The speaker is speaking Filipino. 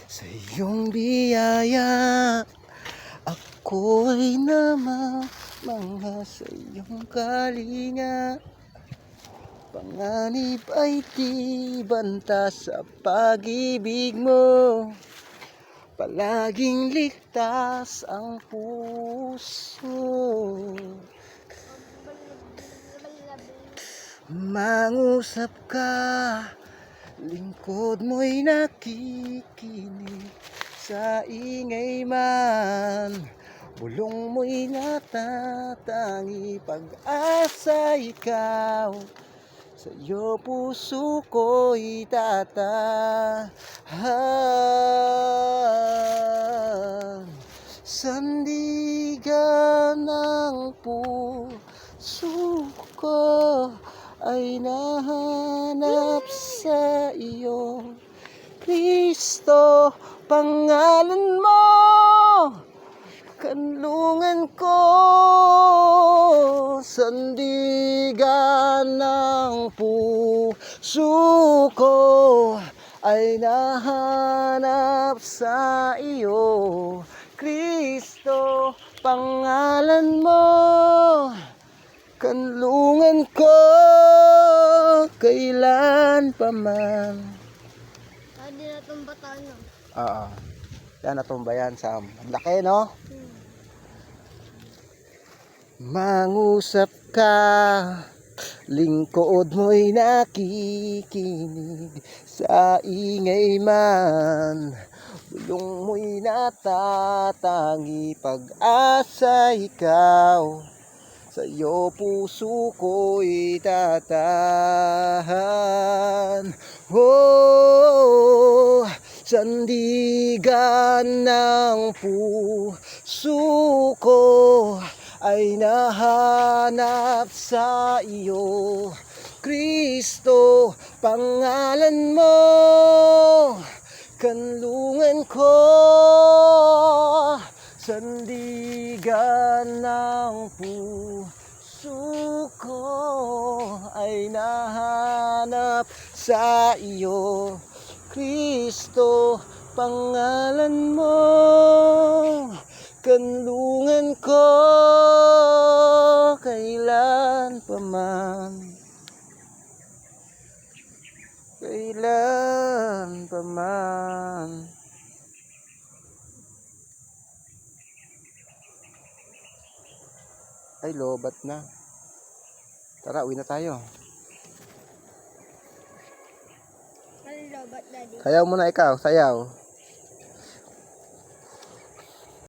Sa iyong biyaya, ako'y namamangha sa iyong kalinga. Panganib ay di banta sa pag-ibig mo. Palaging ligtas ang puso. Mangusap ka, lingkod mo'y nakikinig. Sa ingay man, bulong mo'y natatangi. Pag-asa ikaw, sa iyo puso ko'y tatahan. Sandigan ng puso ko ay nahanap sa iyo. Kristo, pangalan mo, kanlungan ko. Sandigan ng puso ko ay nahanap sa iyo. Kristo, pangalan mo, kanlungan ko kailan pa man. Hindi na itong bataan no? Oo. Yan, natumba yan, Sam. Ang laki, no? Mangusap ka, lingkod mo'y nakikinig. Sa ingay man, bulong mo'y natatangi. Pag-asa ikaw, sa iyo puso ko'y tatahan. Oh, sandigan ng puso ko ay nahanap sa iyo. Kristo, pangalan mo, kanlungan ko. Sandigan ng puso ko ay nahanap sa iyo. Kristo, pangalan mo, kanlungan ko kailan pa man. Kailan pa man. Ay, lobat na. Tara, uwi na tayo. Ano lobat, Daddy? Sayaw muna ikaw, sayaw.